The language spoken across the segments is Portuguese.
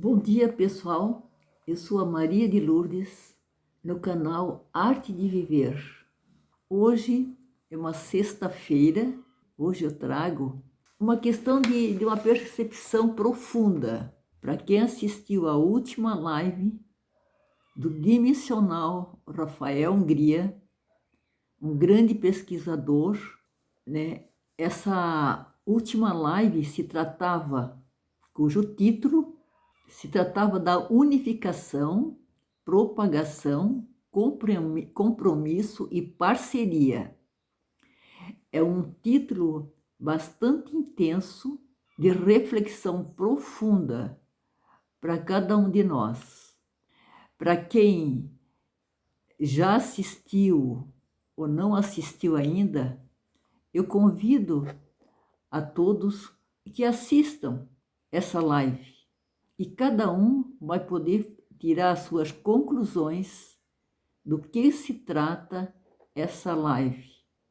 Bom dia, pessoal. Eu sou a Maria de Lourdes, no canal Arte de Viver. Hoje é uma sexta-feira. Hoje eu trago uma questão de uma percepção profunda. Para quem assistiu à última live do dimensional Rafael Hungria, um grande pesquisador, né? Essa última live cujo título se tratava da unificação, propagação, compromisso e parceria. É um título bastante intenso, de reflexão profunda para cada um de nós. Para quem já assistiu ou não assistiu ainda, eu convido a todos que assistam essa live. E cada um vai poder tirar as suas conclusões do que se trata essa live.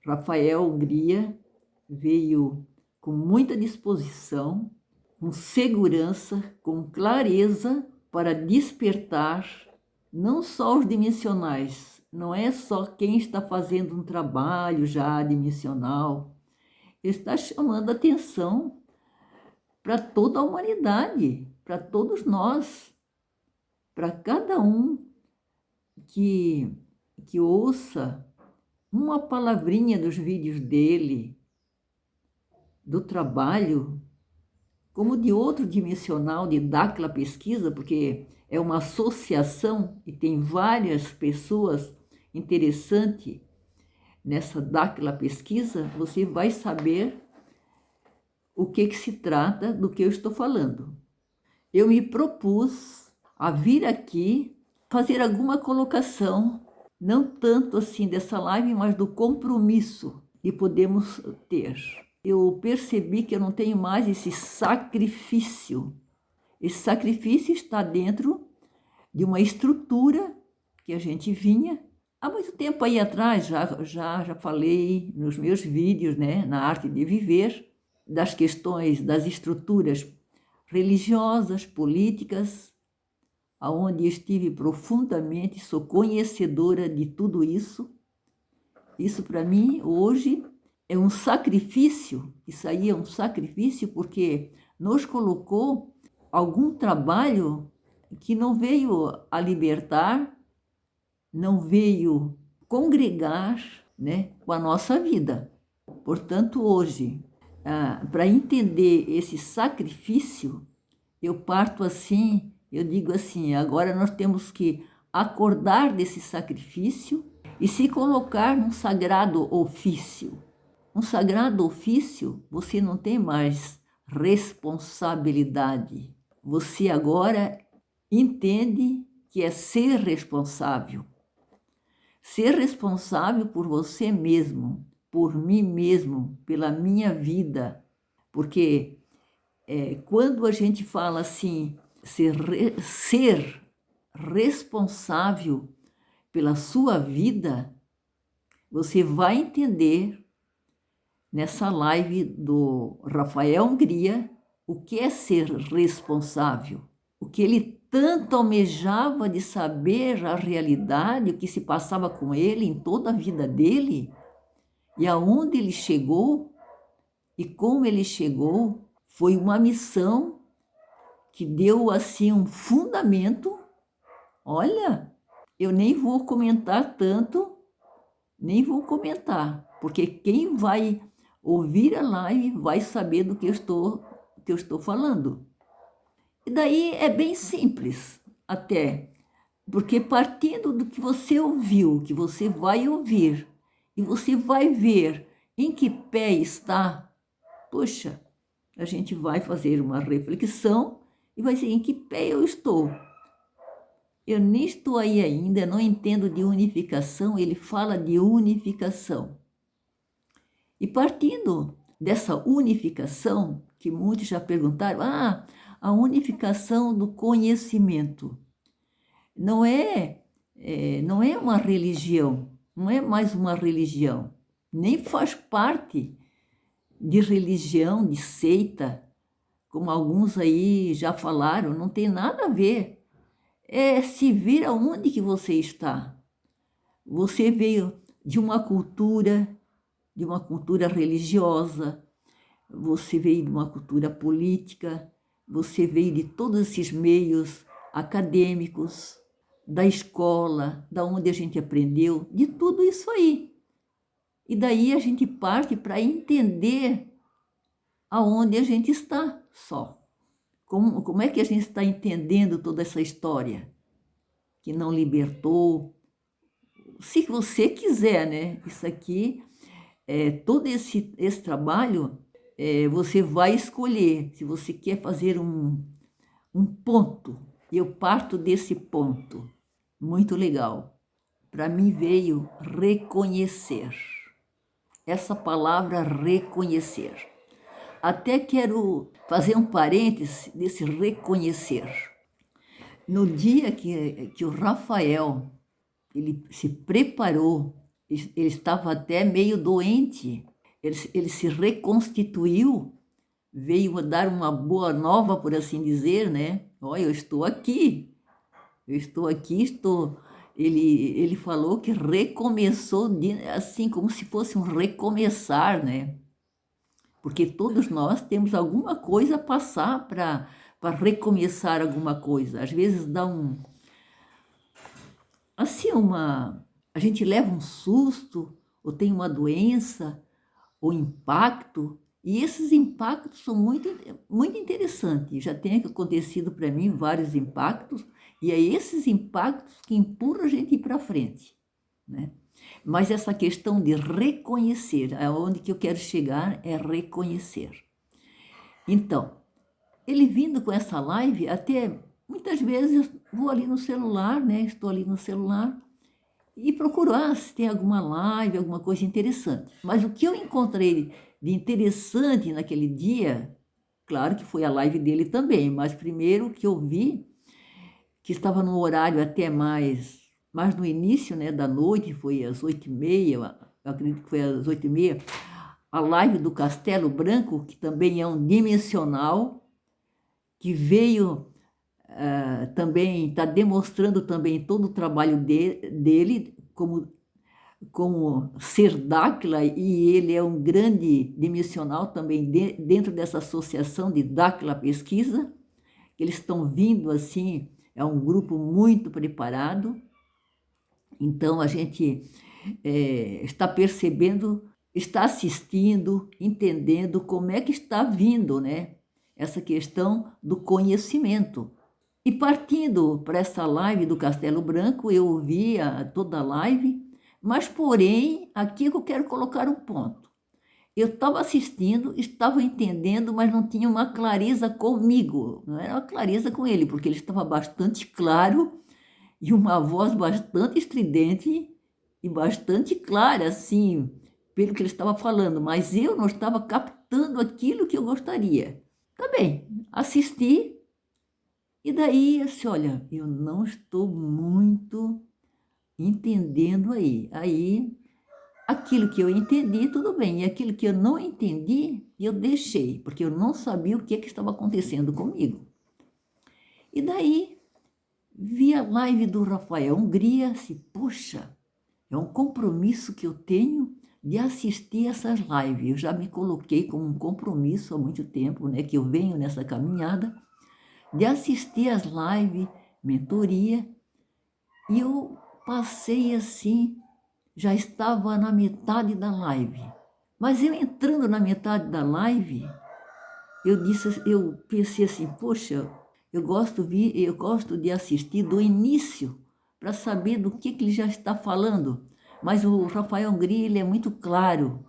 Rafael Hungria veio com muita disposição, com segurança, com clareza para despertar não só os dimensionais, não é só quem está fazendo um trabalho já dimensional, ele está chamando a atenção para toda a humanidade, para todos nós, para cada um que ouça uma palavrinha dos vídeos dele, do trabalho, como de outro dimensional, de Daquila Pesquisa, porque é uma associação e tem várias pessoas interessantes nessa Daquila Pesquisa, você vai saber o que se trata do que eu estou falando. Eu me propus a vir aqui fazer alguma colocação, não tanto assim dessa live, mas do compromisso que podemos ter. Eu percebi que eu não tenho mais esse sacrifício. Esse sacrifício está dentro de uma estrutura que a gente vinha. Há muito tempo aí atrás, já falei nos meus vídeos, né, na Arte de Viver, das questões das estruturas religiosas, políticas, aonde estive profundamente, sou conhecedora de tudo isso. Isso para mim hoje é um sacrifício, isso aí é um sacrifício porque nos colocou algum trabalho que não veio a libertar, não veio congregar, né, com a nossa vida. Portanto, hoje, para entender esse sacrifício, eu parto assim, eu digo assim, agora nós temos que acordar desse sacrifício e se colocar num sagrado ofício. Um sagrado ofício, você não tem mais responsabilidade. Você agora entende que é ser responsável. Ser responsável por você mesmo, por mim mesmo, pela minha vida. Porque quando a gente fala assim, ser responsável pela sua vida, você vai entender nessa live do Rafael Hungria o que é ser responsável, o que ele tanto almejava de saber a realidade, o que se passava com ele em toda a vida dele, e aonde ele chegou, e como ele chegou, foi uma missão que deu assim um fundamento. Olha, eu nem vou comentar tanto, nem vou comentar, porque quem vai ouvir a live vai saber do que eu estou falando. E daí é bem simples, até, porque partindo do que você ouviu, que você vai ouvir, e você vai ver em que pé está, poxa, a gente vai fazer uma reflexão e vai dizer em que pé eu estou. Eu nem estou aí ainda, não entendo de unificação, ele fala de unificação. E partindo dessa unificação, que muitos já perguntaram, a unificação do conhecimento. Não é uma religião, não é mais uma religião, nem faz parte de religião, de seita, como alguns aí já falaram, não tem nada a ver. É se ver aonde que você está. Você veio de uma cultura religiosa, você veio de uma cultura política, você veio de todos esses meios acadêmicos, da escola, da onde a gente aprendeu, de tudo isso aí. E daí a gente parte para entender aonde a gente está só. Como é que a gente está entendendo toda essa história que não libertou? Se você quiser, né? Isso aqui, todo esse trabalho, você vai escolher se você quer fazer um ponto. Eu parto desse ponto. Muito legal. Para mim veio reconhecer. Essa palavra reconhecer. Até quero fazer um parêntese desse reconhecer. No dia que o Rafael ele se preparou, ele estava até meio doente, ele se reconstituiu, veio dar uma boa nova, por assim dizer, né? Olha, eu estou aqui, estou. Ele falou que recomeçou, assim, como se fosse um recomeçar, né? Porque todos nós temos alguma coisa a passar para recomeçar alguma coisa. Às vezes dá assim, a gente leva um susto, ou tem uma doença, ou impacto, e esses impactos são muito interessantes. Já tem acontecido para mim vários impactos, e é esses impactos que empurram a gente ir para frente, né? Mas essa questão de reconhecer, aonde que eu quero chegar é reconhecer. Então, ele vindo com essa live, até muitas vezes eu vou ali no celular, né? Estou ali no celular e procuro se tem alguma live, alguma coisa interessante. Mas o que eu encontrei de interessante naquele dia, claro que foi a live dele também, mas primeiro que eu vi, que estava no horário até mais no início, né, da noite, foi às 8h30, eu acredito que foi às 8h30, a live do Castelo Branco, que também é um dimensional, que veio também, está demonstrando também todo o trabalho dele como ser Dáquila, e ele é um grande dimensional também dentro dessa associação de Dáquila Pesquisa. Eles estão vindo assim, é um grupo muito preparado, então a gente está percebendo, está assistindo, entendendo como é que está vindo, né, essa questão do conhecimento. E partindo para essa live do Castelo Branco, eu ouvia toda a live, mas porém, aqui que eu quero colocar um ponto. Eu estava assistindo, estava entendendo, mas não tinha uma clareza comigo, não era uma clareza com ele, porque ele estava bastante claro e uma voz bastante estridente e bastante clara, assim, pelo que ele estava falando, mas eu não estava captando aquilo que eu gostaria. Tá bem, assisti, e daí, assim, olha, eu não estou muito entendendo aí. Aí, aquilo que eu entendi, tudo bem. E aquilo que eu não entendi, eu deixei, porque eu não sabia o que estava acontecendo comigo. E daí, vi a live do Rafael Hungria, assim, poxa, é um compromisso que eu tenho de assistir essas lives. Eu já me coloquei como um compromisso há muito tempo, né, que eu venho nessa caminhada, de assistir as lives, mentoria, e eu passei assim, já estava na metade da live. Mas eu entrando na metade da live, eu pensei assim, poxa, eu gosto de assistir do início para saber do que ele já está falando. Mas o Rafael Hungria, ele é muito claro.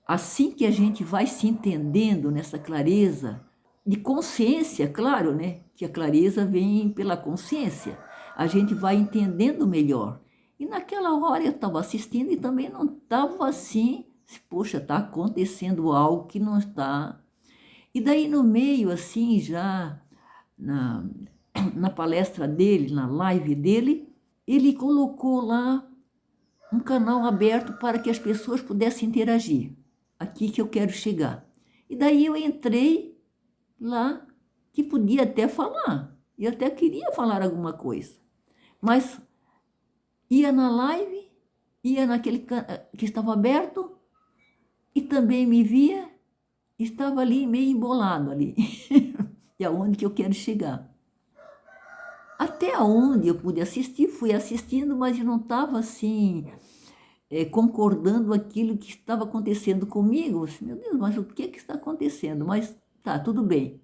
Assim que a gente vai se entendendo nessa clareza de consciência, claro, né? Que a clareza vem pela consciência. A gente vai entendendo melhor. E naquela hora eu estava assistindo e também não estava assim, poxa, está acontecendo algo que não está. E daí no meio, assim, já na palestra dele, na live dele, ele colocou lá um canal aberto para que as pessoas pudessem interagir. Aqui que eu quero chegar. E daí eu entrei lá que podia até falar. Eu até queria falar alguma coisa. Mas ia na live, ia naquele que estava aberto e também me via, estava ali meio embolado ali. E aonde que eu quero chegar? Até onde eu pude assistir, fui assistindo, mas eu não estava assim, concordando aquilo que estava acontecendo comigo. Assim, meu Deus, mas o que está acontecendo? Mas tá, tudo bem.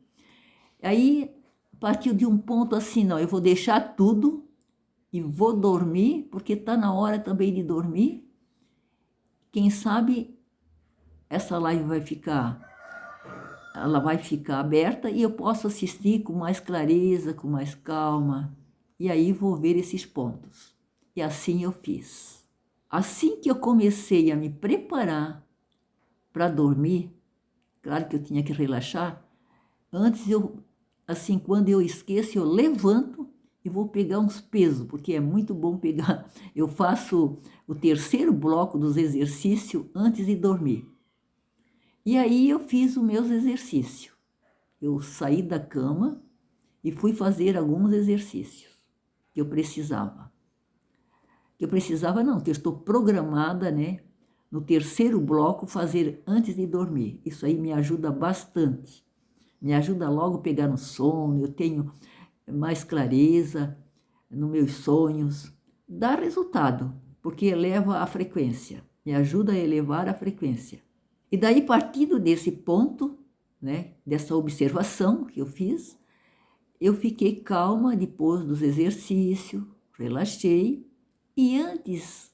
Aí partiu de um ponto assim, não, eu vou deixar tudo e vou dormir, porque está na hora também de dormir. Quem sabe essa live ela vai ficar aberta e eu posso assistir com mais clareza, com mais calma. E aí vou ver esses pontos. E assim eu fiz. Assim que eu comecei a me preparar para dormir, claro que eu tinha que relaxar, antes assim, quando eu esqueço, eu levanto e vou pegar uns pesos, porque é muito bom pegar. Eu faço o terceiro bloco dos exercícios antes de dormir. E aí eu fiz os meus exercícios. Eu saí da cama e fui fazer alguns exercícios que eu precisava. Que eu precisava não, que eu estou programada, né, no terceiro bloco fazer antes de dormir. Isso aí me ajuda bastante. Me ajuda logo a pegar no sono, eu tenho mais clareza nos meus sonhos. Dá resultado, porque eleva a frequência, me ajuda a elevar a frequência. E daí, partindo desse ponto, né, dessa observação que eu fiz, eu fiquei calma depois dos exercícios, relaxei, e antes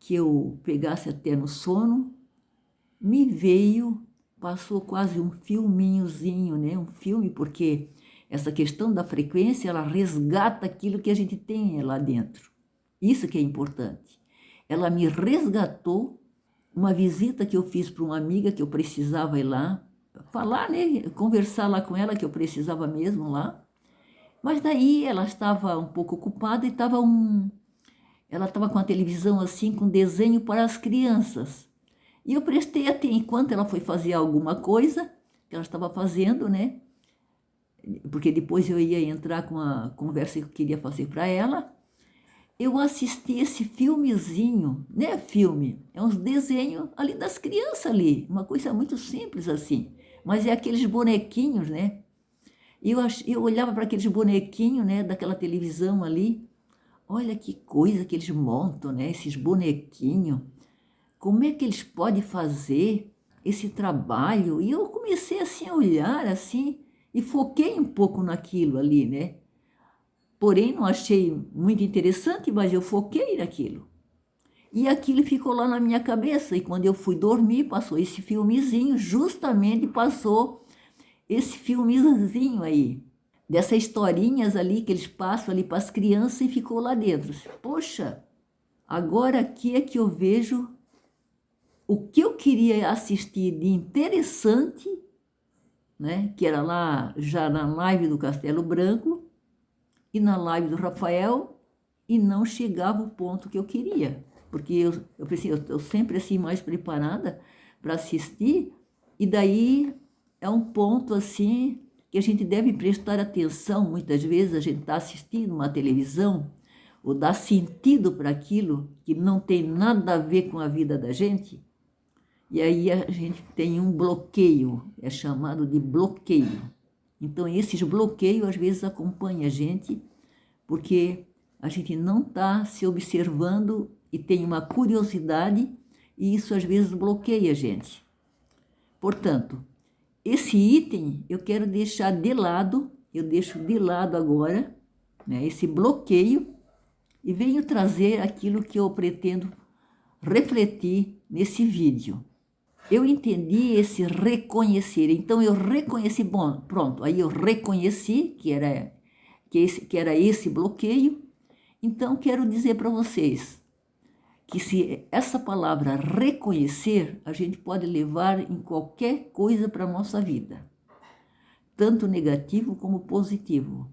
que eu pegasse até no sono, passou quase um filminhozinho, né, um filme, porque essa questão da frequência, ela resgata aquilo que a gente tem lá dentro. Isso que é importante. Ela me resgatou uma visita que eu fiz para uma amiga que eu precisava ir lá, falar, né, conversar lá com ela, que eu precisava mesmo lá. Mas daí ela estava um pouco ocupada e ela estava com a televisão assim, com desenho para as crianças. E eu prestei atenção, enquanto ela foi fazer alguma coisa que ela estava fazendo, né? Porque depois eu ia entrar com a conversa que eu queria fazer para ela. Eu assisti esse filmezinho, né, filme, é uns desenhos ali das crianças ali, uma coisa muito simples assim, mas é aqueles bonequinhos, né, e eu olhava para aqueles bonequinhos, né, daquela televisão ali, olha que coisa que eles montam, né, esses bonequinhos, como é que eles podem fazer esse trabalho? E eu comecei assim a olhar assim, e foquei um pouco naquilo ali, né, porém, não achei muito interessante, mas eu foquei naquilo. E aquilo ficou lá na minha cabeça. E quando eu fui dormir, passou esse filmezinho, justamente passou esse filmezinho aí. Dessas historinhas ali que eles passam ali para as crianças e ficou lá dentro. Poxa, agora aqui é que eu vejo o que eu queria assistir de interessante, né? Que era lá já na live do Castelo Branco, e na live do Rafael, e não chegava o ponto que eu queria, porque eu sempre assim mais preparada para assistir, e daí é um ponto assim que a gente deve prestar atenção. Muitas vezes a gente está assistindo uma televisão ou dá sentido para aquilo que não tem nada a ver com a vida da gente, e aí a gente tem um bloqueio, é chamado de bloqueio. Então esses bloqueios às vezes acompanham a gente porque a gente não está se observando e tem uma curiosidade, e isso às vezes bloqueia a gente. Portanto, esse item eu quero deixar de lado, eu deixo de lado agora, né, esse bloqueio, e venho trazer aquilo que eu pretendo refletir nesse vídeo. Eu entendi esse reconhecer, então eu reconheci, bom, pronto, aí eu reconheci que era esse bloqueio. Então, quero dizer para vocês que se essa palavra reconhecer, a gente pode levar em qualquer coisa para a nossa vida, tanto negativo como positivo.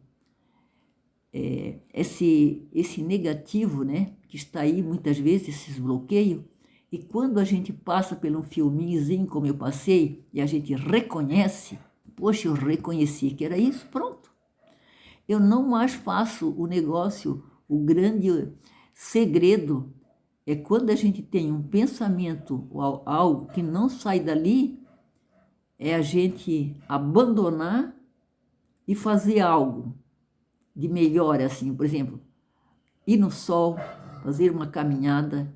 Esse negativo, né, que está aí muitas vezes, esses bloqueios, e quando a gente passa por um filminhozinho como eu passei, e a gente reconhece, Poxa, eu reconheci que era isso, pronto. Eu não mais faço o negócio, o grande segredo é quando a gente tem um pensamento ou algo que não sai dali, é a gente abandonar e fazer algo de melhor, assim, por exemplo, ir no sol, fazer uma caminhada,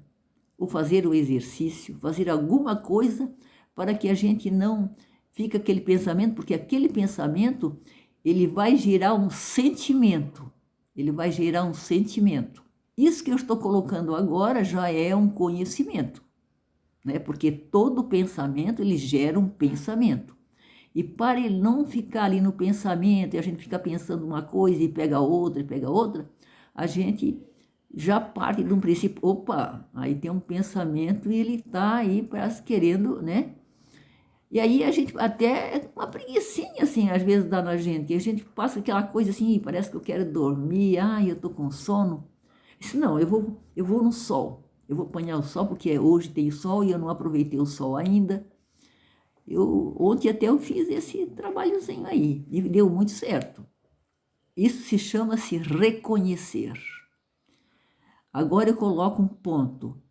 ou fazer um exercício, fazer alguma coisa para que a gente não fique aquele pensamento, porque aquele pensamento, ele vai gerar um sentimento, ele vai gerar um sentimento. Isso que eu estou colocando agora já é um conhecimento, né? Porque todo pensamento, ele gera um pensamento. E para ele não ficar ali no pensamento, e a gente ficar pensando uma coisa e pega outra, a gente já parte de um princípio, opa, aí tem um pensamento e ele está aí parece querendo, né? E aí a gente até uma preguicinha, assim, às vezes dá na gente, e a gente passa aquela coisa assim, parece que eu quero dormir, ai, eu estou com sono. Isso não, eu vou no sol, eu vou apanhar o sol, porque hoje tem sol e eu não aproveitei o sol ainda. Ontem até eu fiz esse trabalhozinho aí, e deu muito certo. Isso se chama-se reconhecer. Agora eu coloco um ponto,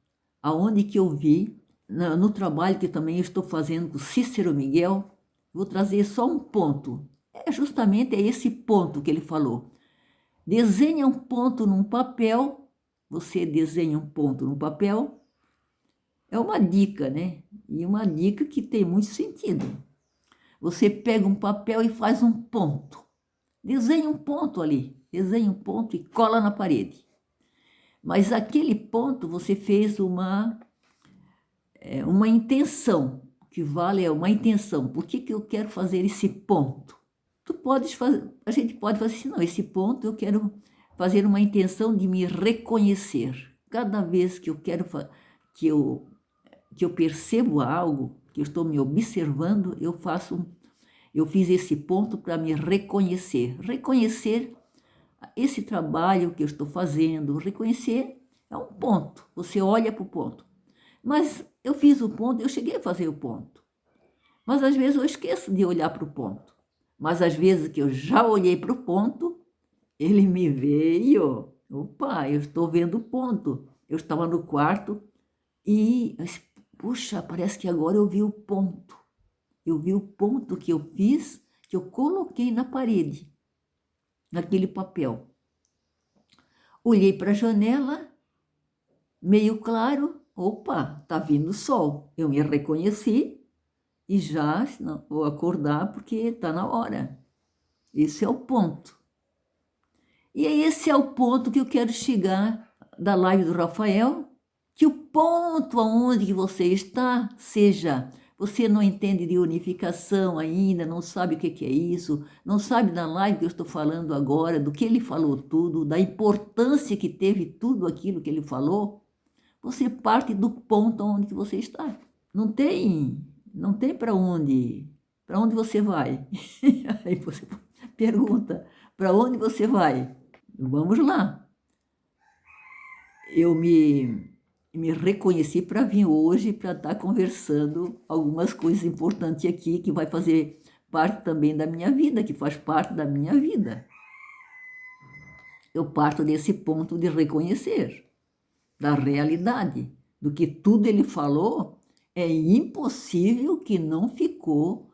aonde que eu vi, no trabalho que também estou fazendo com Cícero Miguel, vou trazer só um ponto. Justamente é esse ponto que ele falou. Desenha um ponto num papel, você desenha um ponto num papel, é uma dica, né? E uma dica que tem muito sentido. Você pega um papel e faz um ponto. Desenha um ponto ali, desenha um ponto e cola na parede. Mas aquele ponto você fez uma intenção, que vale é uma intenção. Por que eu quero fazer esse ponto? A gente pode fazer assim, não, esse ponto eu quero fazer uma intenção de me reconhecer. Cada vez que eu quero que eu percebo algo, que eu estou me observando, eu fiz esse ponto para me reconhecer. Reconhecer esse trabalho que eu estou fazendo, reconhecer é um ponto, você olha para o ponto. Mas eu fiz o ponto, eu cheguei a fazer o ponto. Mas às vezes eu esqueço de olhar para o ponto. Mas às vezes que eu já olhei para o ponto, ele me veio. Opa, eu estou vendo o ponto. Eu estava no quarto e, puxa, parece que agora eu vi o ponto. Eu vi o ponto que eu fiz, que eu coloquei na parede, naquele papel. Olhei para a janela, meio claro, opa, tá vindo o sol. Eu me reconheci e já não, vou acordar porque está na hora. Esse é o ponto. E esse é o ponto que eu quero chegar da live do Rafael, que o ponto aonde que você está, seja, você não entende de unificação ainda, não sabe o que é isso, não sabe da live que eu estou falando agora, do que ele falou tudo, da importância que teve tudo aquilo que ele falou, você parte do ponto onde que você está. Não tem para onde você vai. Aí você pergunta, para onde você vai? Vamos lá. Eu me reconheci para vir hoje para estar conversando algumas coisas importantes aqui que vai fazer parte também da minha vida, que faz parte da minha vida. Eu parto desse ponto de reconhecer da realidade, do que tudo ele falou, é impossível que não ficou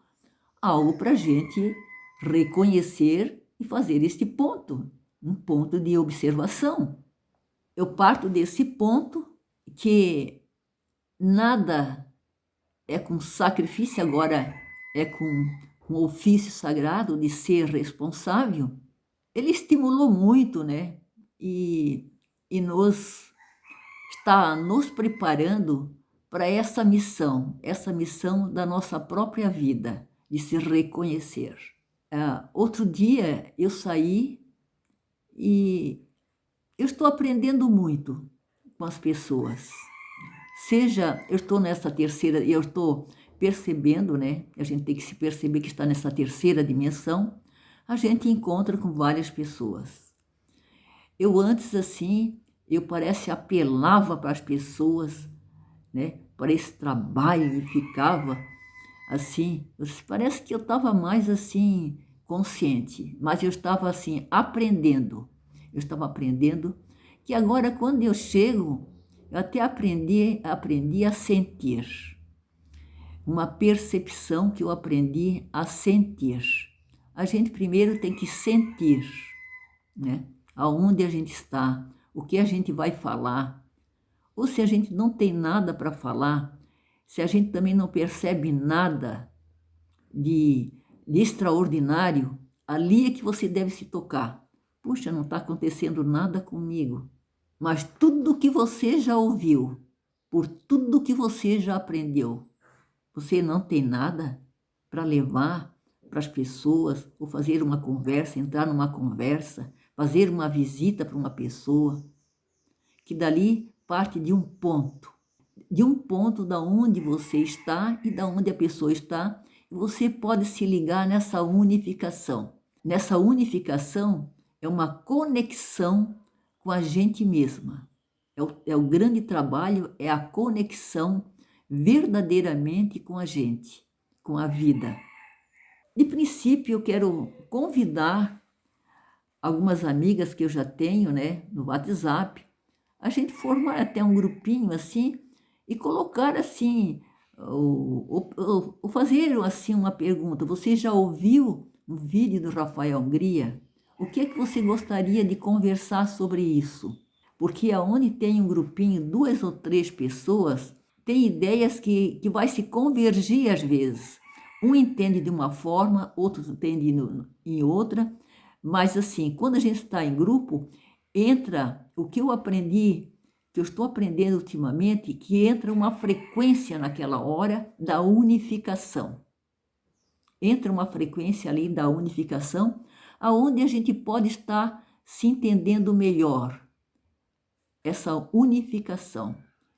algo para a gente reconhecer e fazer este ponto, um ponto de observação. Eu parto desse ponto que nada é com sacrifício, agora é com um ofício sagrado de ser responsável. Ele estimulou muito, né? E está nos preparando para essa missão da nossa própria vida, de se reconhecer. Outro dia eu saí e eu estou aprendendo muito com as pessoas. Seja, eu estou nessa terceira, eu estou percebendo, né? A gente tem que se perceber que está nessa terceira dimensão, a gente encontra com várias pessoas. Eu antes, assim, eu parece apelava para as pessoas, né? Para esse trabalho e ficava assim, parece que eu estava mais assim, consciente, mas eu estava assim, aprendendo. Eu estava aprendendo que agora, quando eu chego, eu até aprendi a sentir. Uma percepção que eu aprendi a sentir. A gente primeiro tem que sentir, né? Aonde a gente está, o que a gente vai falar, ou se a gente não tem nada para falar, se a gente também não percebe nada de extraordinário, ali é que você deve se tocar. Puxa, não está acontecendo nada comigo. Mas tudo que você já ouviu, por tudo que você já aprendeu, você não tem nada para levar para as pessoas, ou fazer uma conversa, entrar numa conversa, fazer uma visita para uma pessoa, que dali parte de um ponto da onde você está e da onde a pessoa está, e você pode se ligar nessa unificação. Nessa unificação é uma conexão com a gente mesma. É o grande trabalho, é a conexão verdadeiramente com a gente, com a vida. De princípio, eu quero convidar algumas amigas que eu já tenho, né, no WhatsApp, a gente formar até um grupinho assim e colocar assim, ou fazer assim uma pergunta. Você já ouviu um vídeo do Rafael Hungria? O que é que você gostaria de conversar sobre isso? Porque aonde tem um grupinho, 2 ou 3 pessoas, tem ideias que vai se convergir às vezes. Um entende de uma forma, outro entende em outra, mas assim, quando a gente está em grupo, entra o que eu aprendi, que eu estou aprendendo ultimamente, que entra uma frequência naquela hora da unificação. Entra uma frequência ali da unificação, aonde a gente pode estar se entendendo melhor. Essa unificação.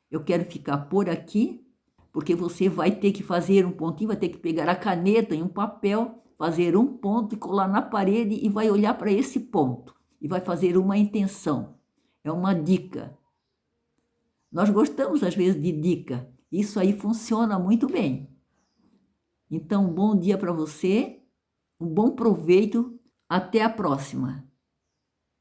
Eu quero ficar por aqui, porque você vai ter que fazer um pontinho, vai ter que pegar a caneta e um papel, fazer um ponto e colar na parede e vai olhar para esse ponto e vai fazer uma intenção. É uma dica. Nós gostamos às vezes de dica. Isso aí funciona muito bem. Então, bom dia para você, um bom proveito, até a próxima.